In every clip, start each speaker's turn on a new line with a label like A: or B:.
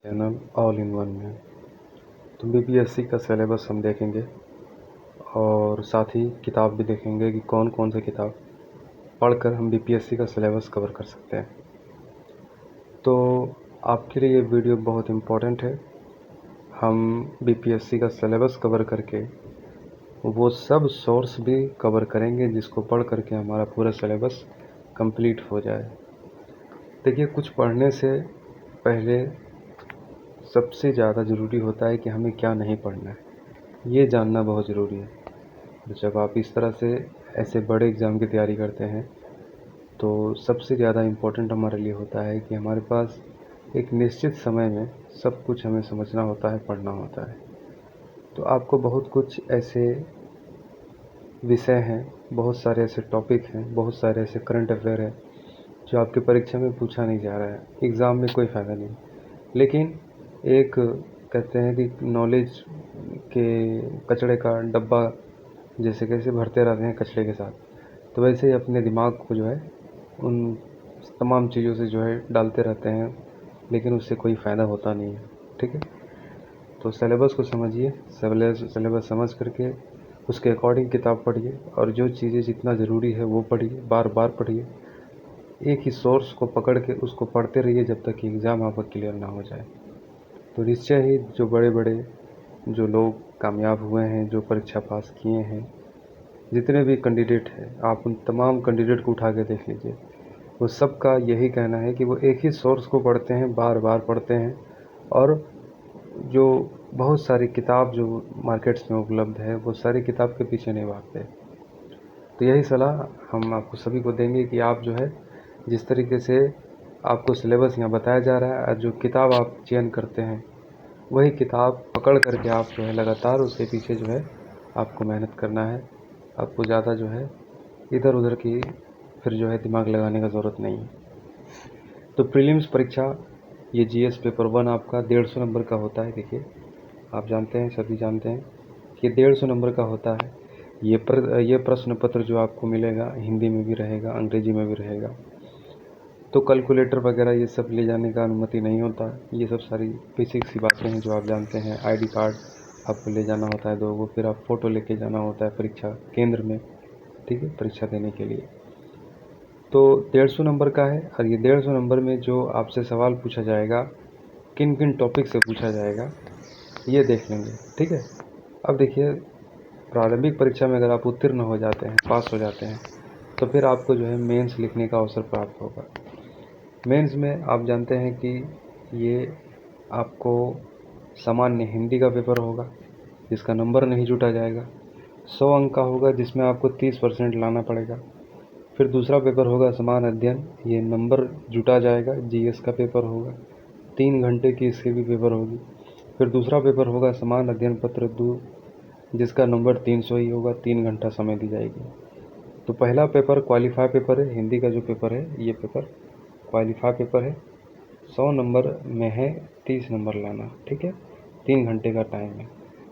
A: Channel all in one में तो BPSC का सिलेबस हम देखेंगे और साथ ही किताब भी देखेंगे कि कौन कौन सी किताब पढ़कर हम बीपीएससी का सिलेबस कवर कर सकते हैं। तो आपके लिए ये वीडियो बहुत इम्पोर्टेंट है। हम बीपीएससी का सिलेबस कवर करके वो सब सोर्स भी कवर करेंगे जिसको पढ़ करके हमारा पूरा सिलेबस कंप्लीट हो जाए। देखिए, कुछ पढ़ने से पहले सबसे ज़्यादा ज़रूरी होता है कि हमें क्या नहीं पढ़ना है, ये जानना बहुत ज़रूरी है। तो जब आप इस तरह से ऐसे बड़े एग्ज़ाम की तैयारी करते हैं तो सबसे ज़्यादा इम्पोर्टेंट हमारे लिए होता है कि हमारे पास एक निश्चित समय में सब कुछ हमें समझना होता है, पढ़ना होता है। तो आपको बहुत कुछ ऐसे विषय हैं, बहुत सारे ऐसे टॉपिक हैं, बहुत सारे ऐसे करंट अफेयर हैं जो आपकी परीक्षा में पूछा नहीं जा रहा है, एग्ज़ाम में कोई फ़ायदा नहीं। लेकिन एक कहते हैं कि नॉलेज के कचड़े का डब्बा जैसे कैसे भरते रहते हैं कचड़े के साथ, तो वैसे ही अपने दिमाग को जो है उन तमाम चीज़ों से जो है डालते रहते हैं, लेकिन उससे कोई फ़ायदा होता नहीं है। ठीक है, तो सिलेबस को समझिए, सिलेबस समझ करके उसके अकॉर्डिंग किताब पढ़िए और जो चीज़ें जितना ज़रूरी है वो पढ़िए, बार बार पढ़िए। एक ही सोर्स को पकड़ के उसको पढ़ते रहिए जब तक कि एग्ज़ाम आपका क्लियर ना हो जाए। तो निश्चय ही जो बड़े बड़े जो लोग कामयाब हुए हैं, जो परीक्षा पास किए हैं, जितने भी कैंडिडेट हैं, आप उन तमाम कैंडिडेट को उठा के देख लीजिए। वो सबका यही कहना है कि वो एक ही सोर्स को पढ़ते हैं, बार बार पढ़ते हैं और जो बहुत सारी किताब जो मार्केट्स में उपलब्ध है वो सारी किताब के पीछे नहीं भागते। तो यही सलाह हम आपको सभी को देंगे कि आप जो है जिस तरीके से आपको सिलेबस यहाँ बताया जा रहा है और जो किताब आप चयन करते हैं वही किताब पकड़ करके आप जो है लगातार उसके पीछे जो है आपको मेहनत करना है। आपको ज़्यादा जो है इधर उधर की फिर जो है दिमाग लगाने का ज़रूरत नहीं है। तो प्रीलिम्स परीक्षा ये जीएस पेपर 1 आपका 150 नंबर का होता है। देखिए, आप जानते हैं, सभी जानते हैं कि 150 नंबर का होता है। ये प्रश्न पत्र जो आपको मिलेगा हिंदी में भी रहेगा, अंग्रेजी में भी रहेगा। तो कैलकुलेटर वगैरह ये सब ले जाने का अनुमति नहीं होता। ये सब सारी बेसिक सी बातें हैं जो आप जानते हैं। आईडी कार्ड आपको ले जाना होता है 2 गो, फिर आप फ़ोटो लेके जाना होता है परीक्षा केंद्र में, ठीक है, परीक्षा देने के लिए। तो 150 नंबर का है और ये 150 नंबर में जो आपसे सवाल पूछा जाएगा, किन किन टॉपिक से पूछा जाएगा, ये देख लेंगे। ठीक है, अब देखिए, प्रारंभिक परीक्षा में अगर आप उत्तीर्ण हो जाते हैं, पास हो जाते हैं, तो फिर आपको जो है मेंस लिखने का अवसर प्राप्त होगा। मेंस में आप जानते हैं कि ये आपको सामान्य हिंदी का पेपर होगा जिसका नंबर नहीं जुटा जाएगा। 100 अंक का होगा जिसमें आपको 30% लाना पड़ेगा। फिर दूसरा पेपर होगा समान अध्ययन, ये नंबर जुटा जाएगा, जीएस का पेपर होगा, 3 घंटे की इसकी भी पेपर होगी। फिर दूसरा पेपर होगा समान अध्ययन पत्र 2 जिसका नंबर 300 ही होगा, 3 घंटा समय दी जाएगी। तो पहला पेपर क्वालिफाई पेपर है, हिंदी का जो पेपर है ये पेपर क्वालिफाई पेपर है। 100 नंबर में है 30 नंबर लाना, ठीक है, 3 घंटे का टाइम है।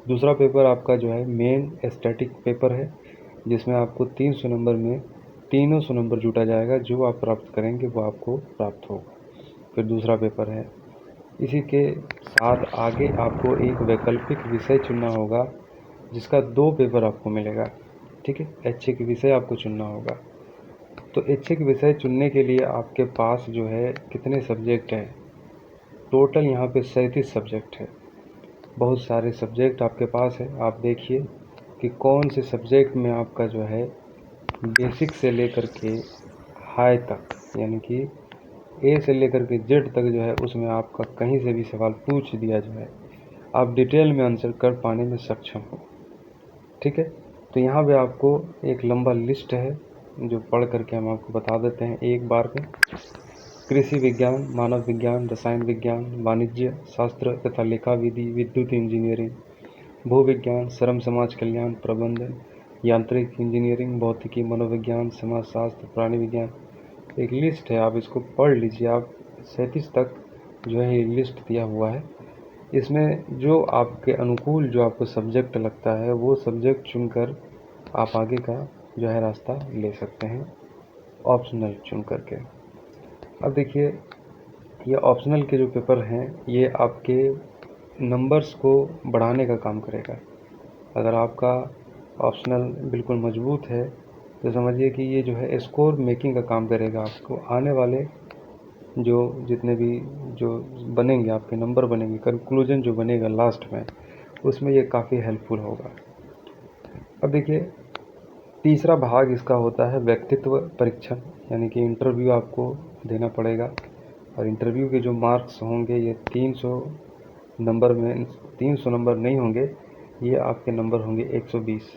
A: दूसरा पेपर आपका जो है मेन स्टैटिक पेपर है जिसमें आपको 300 नंबर में तीनों 100 नंबर जुटा जाएगा, जो आप प्राप्त करेंगे वो आपको प्राप्त होगा। फिर दूसरा पेपर है। इसी के साथ आगे आपको एक वैकल्पिक विषय चुनना होगा जिसका 2 पेपर आपको मिलेगा, ठीक है, ऐच्छिक विषय आपको चुनना होगा। तो ऐच्छिक विषय चुनने के लिए आपके पास जो है कितने सब्जेक्ट हैं, टोटल यहाँ पे 37 सब्जेक्ट है। बहुत सारे सब्जेक्ट आपके पास है। आप देखिए कि कौन से सब्जेक्ट में आपका जो है बेसिक से लेकर के हाई तक, यानी कि ए से लेकर के जेड तक जो है उसमें आपका कहीं से भी सवाल पूछ दिया जाए, आप डिटेल में आंसर कर पाने में सक्षम हो। ठीक है, तो यहाँ पे आपको एक लंबा लिस्ट है जो पढ़ करके हम आपको बता देते हैं एक बार में। कृषि विज्ञान, मानव विज्ञान, रसायन विज्ञान, वाणिज्य शास्त्र तथा लेखा विधि, विद्युत इंजीनियरिंग, भू विज्ञान, श्रम समाज कल्याण, प्रबंधन, यांत्रिक इंजीनियरिंग, भौतिकी, मनोविज्ञान, समाज शास्त्र, प्राणी विज्ञान। एक लिस्ट है, आप इसको पढ़ लीजिए। आप 37 तक जो है ये लिस्ट दिया हुआ है। इसमें जो आपके अनुकूल जो आपको सब्जेक्ट लगता है वो सब्जेक्ट चुनकर आप आगे का जो है रास्ता ले सकते हैं, ऑप्शनल चुन करके। अब देखिए, ये ऑप्शनल के जो पेपर हैं ये आपके नंबर्स को बढ़ाने का काम करेगा। अगर आपका ऑप्शनल बिल्कुल मजबूत है तो समझिए कि ये जो है स्कोर मेकिंग का काम करेगा। आपको आने वाले जो जितने भी जो बनेंगे, आपके नंबर बनेंगे, कंक्लूजन जो बनेगा लास्ट में, उसमें ये काफ़ी हेल्पफुल होगा। अब देखिए, तीसरा भाग इसका होता है व्यक्तित्व परीक्षण, यानी कि इंटरव्यू आपको देना पड़ेगा। और इंटरव्यू के जो मार्क्स होंगे ये 300 नंबर में 300 नंबर नहीं होंगे, ये आपके नंबर होंगे 120।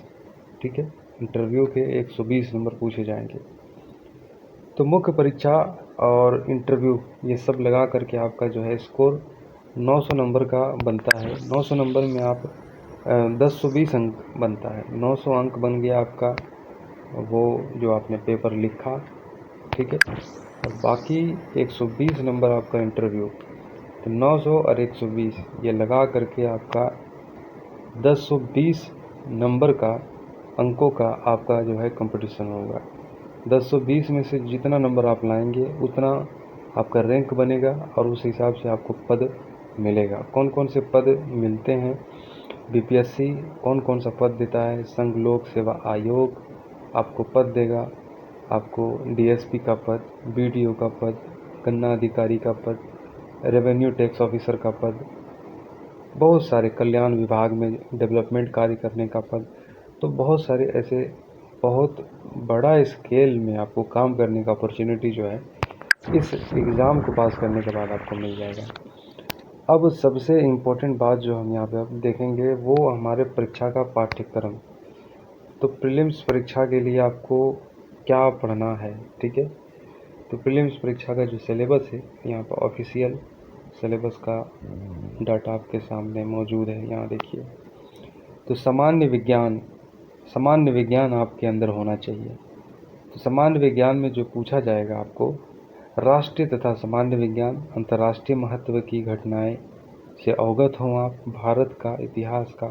A: ठीक है, इंटरव्यू के 120 नंबर पूछे जाएंगे। तो मुख्य परीक्षा और इंटरव्यू ये सब लगा करके आपका जो है स्कोर 900 नंबर का बनता है। 900 नंबर में आप 1020 अंक बनता है। 900 अंक बन गया आपका वो जो आपने पेपर लिखा। ठीक है, और बाकी 120 नंबर आपका इंटरव्यू। तो 900 और 120 ये लगा करके आपका 1020 नंबर का अंकों का आपका जो है कंपटीशन होगा। 1020 में से जितना नंबर आप लाएंगे उतना आपका रैंक बनेगा और उस हिसाब से आपको पद मिलेगा। कौन कौन से पद मिलते हैं, बीपीएससी कौन कौन सा पद देता है, संघ लोक सेवा आयोग आपको पद देगा। आपको डीएसपी का पद, बीडीओ का पद, गन्ना अधिकारी का पद, रेवेन्यू टैक्स ऑफिसर का पद, बहुत सारे कल्याण विभाग में डेवलपमेंट कार्य करने का पद। तो बहुत सारे ऐसे बहुत बड़ा स्केल में आपको काम करने का अपॉर्चुनिटी जो है इस एग्ज़ाम को पास करने के बाद आपको मिल जाएगा। अब सबसे इम्पोर्टेंट बात जो हम यहाँ पे अब देखेंगे वो हमारे परीक्षा का पाठ्यक्रम। तो प्रीलिम्स परीक्षा के लिए आपको क्या पढ़ना है। ठीक है, तो प्रीलिम्स परीक्षा का जो सिलेबस है यहाँ पर ऑफिशियल सिलेबस का डाटा आपके सामने मौजूद है। यहाँ देखिए, तो सामान्य विज्ञान आपके अंदर होना चाहिए। तो सामान्य विज्ञान में जो पूछा जाएगा आपको, राष्ट्रीय तथा सामान्य विज्ञान, अंतर्राष्ट्रीय महत्व की घटनाएं से अवगत हों आप, भारत का इतिहास का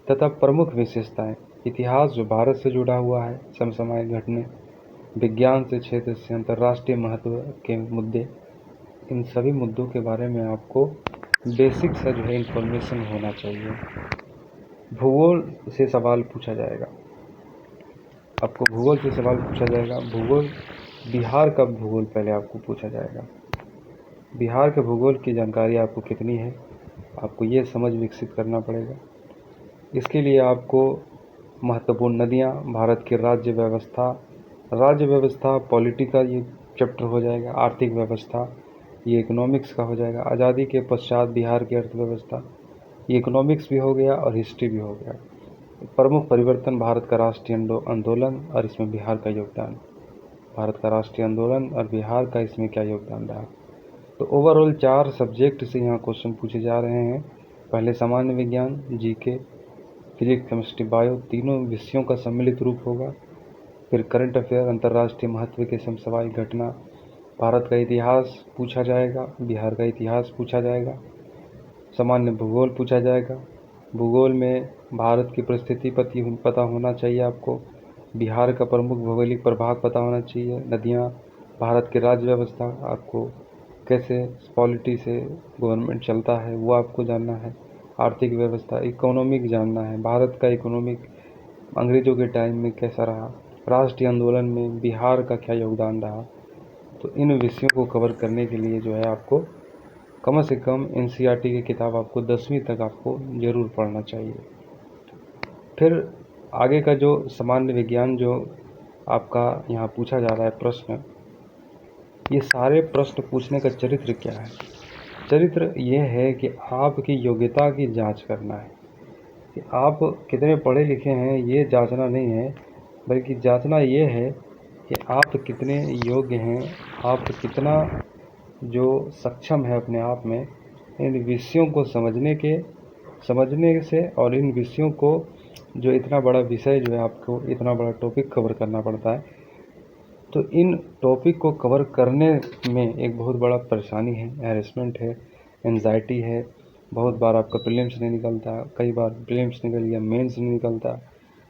A: तथा प्रमुख विशेषताएं। इतिहास जो भारत से जुड़ा हुआ है, समसामयिक घटनाएं, विज्ञान से क्षेत्र से अंतर्राष्ट्रीय महत्व के मुद्दे, इन सभी मुद्दों के बारे में आपको बेसिक सा जो है इंफॉर्मेशन होना चाहिए। भूगोल से सवाल पूछा जाएगा, आपको भूगोल से सवाल पूछा जाएगा। भूगोल, बिहार का भूगोल पहले आपको पूछा जाएगा। बिहार के भूगोल की जानकारी आपको कितनी है, आपको ये समझ विकसित करना पड़ेगा। इसके लिए आपको महत्वपूर्ण नदियाँ, भारत की राज्य व्यवस्था पॉलिटिकल ये चैप्टर हो जाएगा। आर्थिक व्यवस्था ये इकोनॉमिक्स का हो जाएगा। आज़ादी के पश्चात बिहार की अर्थव्यवस्था ये इकोनॉमिक्स भी हो गया और हिस्ट्री भी हो गया। प्रमुख परिवर्तन, भारत का राष्ट्रीय आंदोलन और इसमें बिहार का योगदान। भारत का राष्ट्रीय आंदोलन और बिहार का इसमें क्या योगदान रहा। तो ओवरऑल 4 सब्जेक्ट से यहाँ क्वेश्चन पूछे जा रहे हैं। पहले सामान्य विज्ञान, जीके, फिजिक्स, केमिस्ट्री, बायो, तीनों विषयों का सम्मिलित रूप होगा। फिर करंट अफेयर, अंतर्राष्ट्रीय महत्व के समसामयिक घटना, भारत का इतिहास पूछा जाएगा, बिहार का इतिहास पूछा जाएगा, सामान्य भूगोल पूछा जाएगा। भूगोल में भारत की परिस्थिति पता होना चाहिए आपको, बिहार का प्रमुख भौगोलिक प्रभाग पता होना चाहिए, नदियाँ, भारत की राज्य व्यवस्था, आपको कैसे पॉलिटी से गवर्नमेंट चलता है वो आपको जानना है, आर्थिक व्यवस्था, इकोनॉमिक जानना है, भारत का इकोनॉमिक अंग्रेज़ों के टाइम में कैसा रहा, राष्ट्रीय आंदोलन में बिहार का क्या योगदान रहा। तो इन विषयों को कवर करने के लिए जो है आपको कम से कम एनसीईआरटी की किताब आपको 10वीं तक आपको ज़रूर पढ़ना चाहिए। फिर आगे का जो सामान्य विज्ञान जो आपका यहाँ पूछा जा रहा है प्रश्न, ये सारे प्रश्न पूछने का चरित्र क्या है। चरित्र ये है कि आपकी योग्यता की जांच करना है कि आप कितने पढ़े लिखे हैं, ये जांचना नहीं है, बल्कि जांचना ये है कि आप कितने योग्य हैं, आप कितना जो सक्षम है अपने आप में इन विषयों को समझने से। और इन विषयों को जो इतना बड़ा विषय जो है आपको इतना बड़ा टॉपिक कवर करना पड़ता है, तो इन टॉपिक को कवर करने में एक बहुत बड़ा परेशानी है, हैरेसमेंट है, एंजाइटी है। बहुत बार आपका प्रीलिम्स नहीं निकलता, कई बार प्रीलिम्स निकल गया मेंस नहीं निकलता,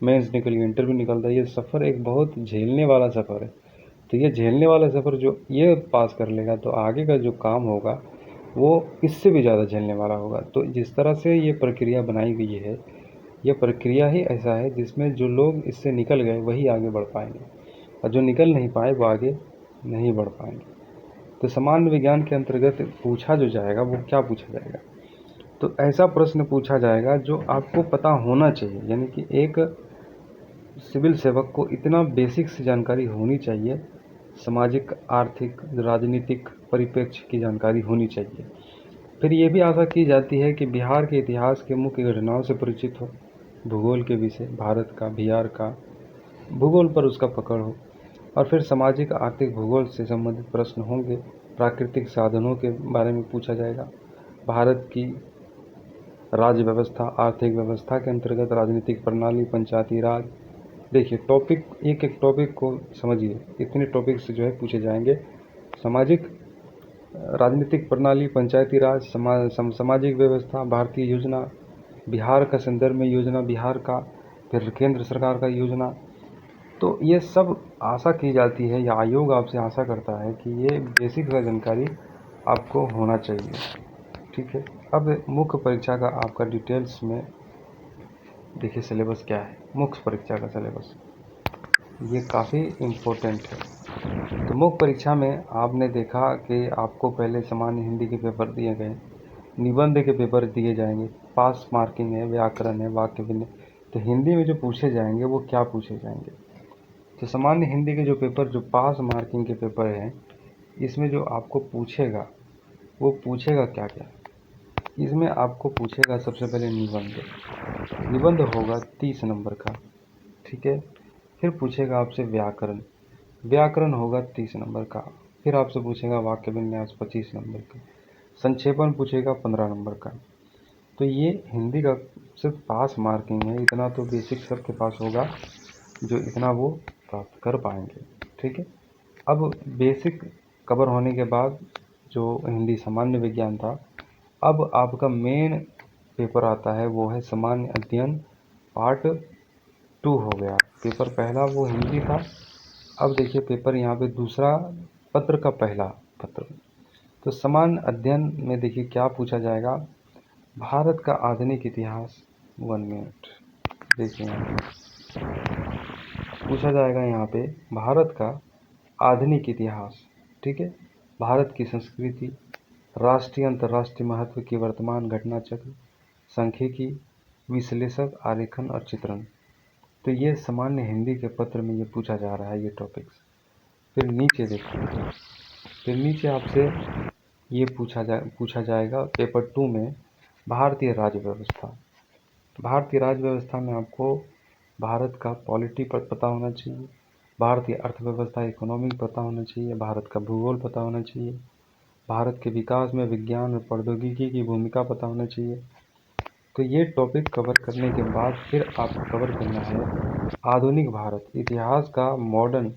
A: मेंस निकल गया इंटरव्यू निकलता है। ये सफ़र एक बहुत झेलने वाला सफ़र है। तो ये झेलने वाला सफ़र जो ये पास कर लेगा तो आगे का जो काम होगा वो इससे भी ज़्यादा झेलने वाला होगा। तो जिस तरह से ये प्रक्रिया बनाई गई है, ये प्रक्रिया ही ऐसा है जिसमें जो लोग इससे निकल गए वही आगे बढ़ पाएंगे, और जो निकल नहीं पाए वो आगे नहीं बढ़ पाएंगे। तो सामान्य विज्ञान के अंतर्गत पूछा जो जाएगा वो क्या पूछा जाएगा, तो ऐसा प्रश्न पूछा जाएगा जो आपको पता होना चाहिए। यानी कि एक सिविल सेवक को इतना बेसिक सी जानकारी होनी चाहिए, सामाजिक, आर्थिक, राजनीतिक परिप्रेक्ष्य की जानकारी होनी चाहिए। फिर ये भी आशा की जाती है कि बिहार के इतिहास के मुख्य घटनाओं से परिचित हो, भूगोल के विषय, भारत का, बिहार का भूगोल पर उसका पकड़ हो, और फिर सामाजिक, आर्थिक, भूगोल से संबंधित प्रश्न होंगे। प्राकृतिक साधनों के बारे में पूछा जाएगा, भारत की राज्य व्यवस्था, आर्थिक व्यवस्था के अंतर्गत राजनीतिक प्रणाली, पंचायती राज। देखिए टॉपिक, एक एक टॉपिक को समझिए, इतने टॉपिक से जो है पूछे जाएंगे। सामाजिक, राजनीतिक प्रणाली, पंचायती राज, सामाजिक व्यवस्था, भारतीय योजना, बिहार का संदर्भ में योजना बिहार का, फिर केंद्र सरकार का योजना। तो ये सब आशा की जाती है, या आयोग आपसे आशा करता है कि ये बेसिक जानकारी आपको होना चाहिए। ठीक है, अब मुख्य परीक्षा का आपका डिटेल्स में देखिए सिलेबस क्या है। मुख्य परीक्षा का सिलेबस ये काफ़ी इम्पोर्टेंट है। तो मुख्य परीक्षा में आपने देखा कि आपको पहले सामान्य हिंदी के पेपर दिए गए, निबंध के पेपर दिए जाएंगे, पास मार्किंग है, व्याकरण है, वाक्य विन्यास। तो हिंदी में जो पूछे जाएंगे वो क्या पूछे जाएंगे, तो सामान्य हिंदी के जो पेपर, जो पास मार्किंग के पेपर हैं, इसमें जो आपको पूछेगा वो पूछेगा क्या क्या। इसमें आपको पूछेगा सबसे पहले निबंध। निबंध होगा 30 नंबर का, ठीक है। फिर पूछेगा आपसे व्याकरण, व्याकरण होगा 30 नंबर का। फिर आपसे पूछेगा वाक्य विन्यास 25 नंबर का। संक्षेपण पूछेगा 15 नंबर का। तो ये हिंदी का सिर्फ पास मार्किंग है, इतना तो बेसिक सबके पास होगा, जो इतना वो प्राप्त कर पाएंगे। ठीक है, अब बेसिक कवर होने के बाद जो हिंदी सामान्य विज्ञान था, अब आपका मेन पेपर आता है, वो है सामान्य अध्ययन पार्ट 2 हो गया। पेपर पहला वो हिंदी था, अब देखिए पेपर यहाँ पे दूसरा, पत्र का पहला पत्र। तो सामान्य अध्ययन में देखिए क्या पूछा जाएगा, भारत का आधुनिक इतिहास। 1 मिनट, देखिए यहाँ पे पूछा जाएगा यहाँ पे भारत का आधुनिक इतिहास। ठीक है, भारत की संस्कृति, राष्ट्रीय अंतर्राष्ट्रीय महत्व की वर्तमान घटना चक्र, सांख्यिकी, विश्लेषक, आरेखन और चित्रण। तो ये सामान्य हिंदी के पत्र में ये पूछा जा रहा है, ये टॉपिक्स। फिर नीचे देखिए, फिर नीचे आपसे ये पूछा जाएगा पेपर 2 में भारतीय राज्य व्यवस्था। भारतीय राज्य व्यवस्था में आपको भारत का पॉलिटी पर पता होना चाहिए, भारतीय अर्थव्यवस्था इकोनॉमिक पता होना चाहिए, भारत का भूगोल पता होना चाहिए, भारत के विकास में विज्ञान और प्रौद्योगिकी की भूमिका पता होना चाहिए। तो ये टॉपिक कवर करने के बाद फिर आपको कवर करना है आधुनिक भारत, इतिहास का मॉडर्न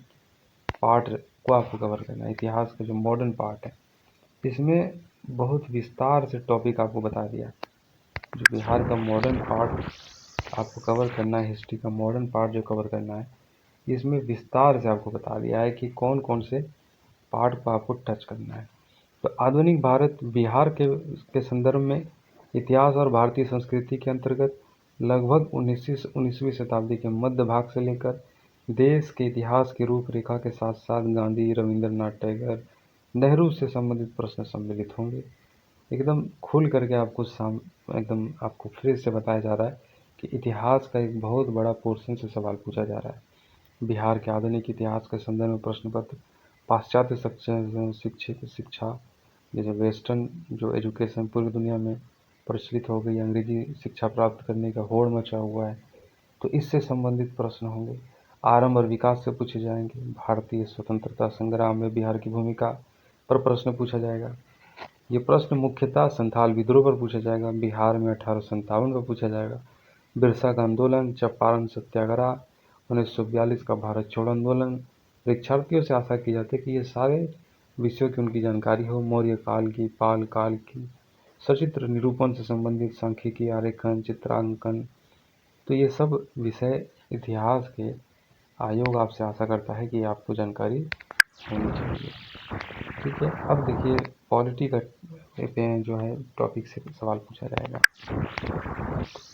A: पार्ट को आपको कवर करना है। इतिहास का जो मॉडर्न पार्ट है, इसमें बहुत विस्तार से टॉपिक आपको बता दिया। जो बिहार का मॉडर्न पार्ट आपको कवर करना है, हिस्ट्री का मॉडर्न पार्ट जो कवर करना है, इसमें विस्तार से आपको बता दिया है कि कौन कौन से पार्ट को आपको टच करना है। तो आधुनिक भारत बिहार के संदर्भ में इतिहास और भारतीय संस्कृति के अंतर्गत लगभग 19वीं शताब्दी के मध्य भाग से लेकर देश के इतिहास की रूपरेखा के साथ साथ गांधी, रविंद्रनाथ टैगोर, नेहरू से संबंधित प्रश्न सम्मिलित होंगे। एकदम खुल करके आपको एकदम आपको फिर से बताया जा रहा है कि इतिहास का एक बहुत बड़ा पोर्शन से सवाल पूछा जा रहा है। बिहार के आधुनिक इतिहास के संदर्भ में प्रश्न पत्र, पाश्चात्य शिक्षा जैसे वेस्टर्न जो एजुकेशन पूरी दुनिया में प्रचलित हो गई, अंग्रेजी शिक्षा प्राप्त करने का होड़ मचा हुआ है, तो इससे संबंधित प्रश्न होंगे। आरंभ और विकास से पूछे जाएंगे, भारतीय स्वतंत्रता संग्राम में बिहार की भूमिका पर प्रश्न पूछा जाएगा। ये प्रश्न मुख्यतः संथाल विद्रोह पर पूछा जाएगा, बिहार में 1857 पर पूछा जाएगा, बिरसा का आंदोलन, चंपारण सत्याग्रह, 1942 का भारत छोड़ो आंदोलन। परीक्षार्थियों से आशा की जाती है कि ये सारे विषयों की उनकी जानकारी हो, मौर्य काल की, पाल काल की, सचित्र निरूपण से संबंधित, सांख्यिकी, आरेखन, चित्रांकन। तो ये सब विषय इतिहास के आयोग आपसे आशा करता है कि आपको जानकारी होनी चाहिए। ठीक है, अब देखिए पॉलिटी का पे जो है टॉपिक से सवाल पूछा जाएगा।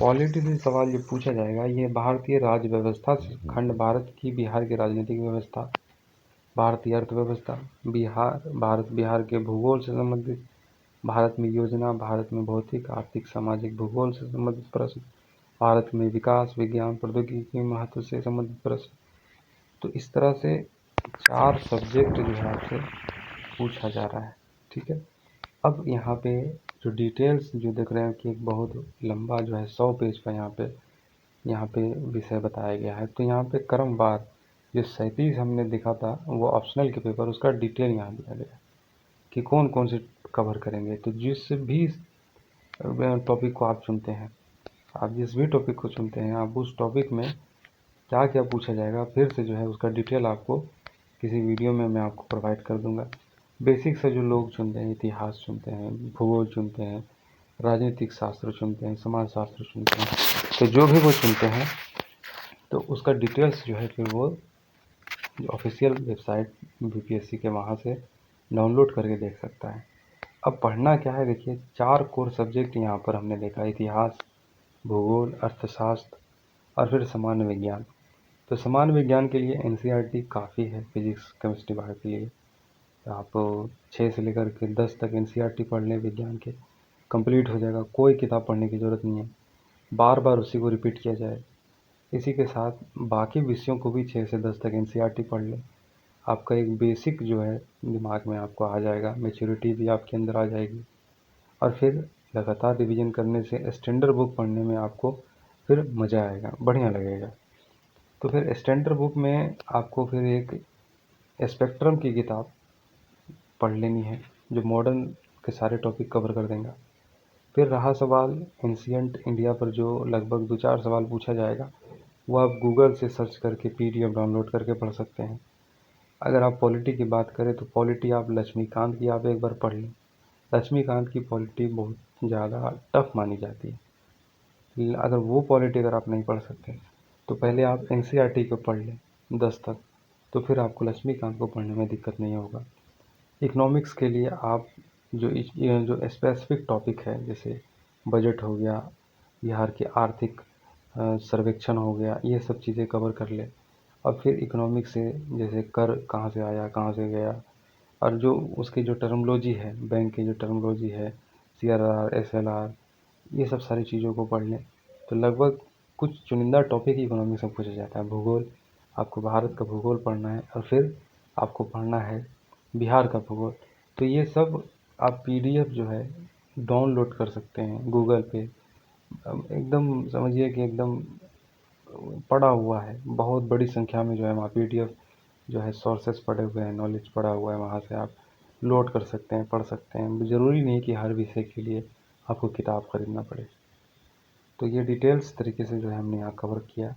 A: पॉलिटी से सवाल ये पूछा जाएगा, ये भारतीय राज्य व्यवस्था से खंड भारत की बिहार की राजनीतिक व्यवस्था, भारतीय अर्थव्यवस्था, बिहार के भूगोल से संबंधित, भारत में योजना, भारत में भौतिक आर्थिक सामाजिक भूगोल से संबंधित प्रश्न, भारत में विकास विज्ञान प्रौद्योगिकी के महत्व से संबंधित प्रश्न। तो इस तरह से 4 सब्जेक्ट जो है आपसे पूछा जा रहा है। ठीक है, अब यहाँ पे जो डिटेल्स जो देख रहे हैं कि एक बहुत लंबा जो है 100 पेज का यहाँ पे विषय बताया गया है। तो यहाँ पे क्रमवार जो 37 हमने देखा था वो ऑप्शनल के पेपर, उसका डिटेल यहाँ दिया गया है कि कौन कौन से कवर करेंगे। तो जिस भी टॉपिक को आप चुनते हैं, आप जिस भी टॉपिक को चुनते हैं, आप उस टॉपिक में क्या क्या पूछा जाएगा फिर से जो है उसका डिटेल आपको किसी वीडियो में मैं आपको प्रोवाइड कर दूंगा। बेसिक से जो लोग चुनते हैं, इतिहास चुनते हैं, भूगोल चुनते हैं, राजनीतिक शास्त्र चुनते हैं, समाज शास्त्र चुनते हैं, तो जो भी वो चुनते हैं तो उसका डिटेल्स जो है फिर वो ऑफिशियल वेबसाइट बीपीएससी के वहाँ से डाउनलोड करके देख सकता है। अब पढ़ना क्या है, देखिए 4 कोर सब्जेक्ट यहाँ पर हमने देखा, इतिहास, भूगोल, अर्थशास्त्र और फिर सामान्य विज्ञान। तो सामान्य विज्ञान के लिए एनसीईआरटी काफ़ी है, फिजिक्स केमिस्ट्री बायो के लिए। आप 6 से लेकर के 10 तक एनसीईआरटी पढ़ लें विज्ञान के, कंप्लीट हो जाएगा, कोई किताब पढ़ने की ज़रूरत नहीं है, बार बार उसी को रिपीट किया जाए। इसी के साथ बाकी विषयों को भी 6 से 10 तक एनसीईआरटी पढ़ लें, आपका एक बेसिक जो है दिमाग में आपको आ जाएगा, मैच्योरिटी भी आपके अंदर आ जाएगी। और फिर लगातार रिवीजन करने से स्टैंडर्ड बुक पढ़ने में आपको फिर मज़ा आएगा, बढ़िया लगेगा। तो फिर स्टैंडर्ड बुक में आपको फिर एक स्पेक्ट्रम की किताब पढ़ लेनी है जो मॉडर्न के सारे टॉपिक कवर कर देगा। फिर रहा सवाल एंशियंट इंडिया पर, जो लगभग 2-4 सवाल पूछा जाएगा, वो आप गूगल से सर्च करके पीडीएफ डाउनलोड करके पढ़ सकते हैं। अगर आप पॉलिटी की बात करें तो पॉलिटी आप लक्ष्मीकांत की आप एक बार पढ़ लें। लक्ष्मीकांत की पॉलिटी बहुत ज़्यादा टफ मानी जाती है। अगर वो पॉलिटी अगर आप नहीं पढ़ सकते तो पहले आप एनसीईआरटी को पढ़ लें 10 तक, तो फिर आपको लक्ष्मीकांत को पढ़ने में दिक्कत नहीं होगा। इकोनॉमिक्स के लिए आप जो स्पेसिफिक टॉपिक है, जैसे बजट हो गया, बिहार के आर्थिक सर्वेक्षण हो गया, ये सब चीज़ें कवर कर ले। और फिर इकोनॉमिक्स से जैसे कर कहाँ से आया कहाँ से गया, और जो उसकी जो टर्मोलॉजी है, बैंक की जो टर्मोलॉजी है, सीआरआर, एसएलआर, ये सब सारी चीज़ों को पढ़ लें। तो लगभग कुछ चुनिंदा टॉपिक इकोनॉमिक्स में पूछा जाता है। भूगोल, आपको भारत का भूगोल पढ़ना है और फिर आपको पढ़ना है बिहार का भूगोल। तो ये सब आप पीडीएफ जो है डाउनलोड कर सकते हैं गूगल पे। एकदम समझिए कि एकदम पड़ा हुआ है, बहुत बड़ी संख्या में जो है वहाँ पीडीएफ जो है सोर्सेस पड़े हुए हैं, नॉलेज पड़ा हुआ है, वहाँ से आप लोड कर सकते हैं, पढ़ सकते हैं। ज़रूरी नहीं कि हर विषय के लिए आपको किताब खरीदना पड़े। तो ये डिटेल्स तरीके से जो है हमने यहाँ कवर किया,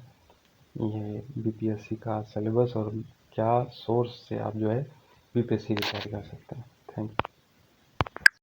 A: ये बीपीएससी का सिलेबस और क्या सोर्स से आप जो है बीपीएससी की तैयारी कर सकते हैं। Thank you.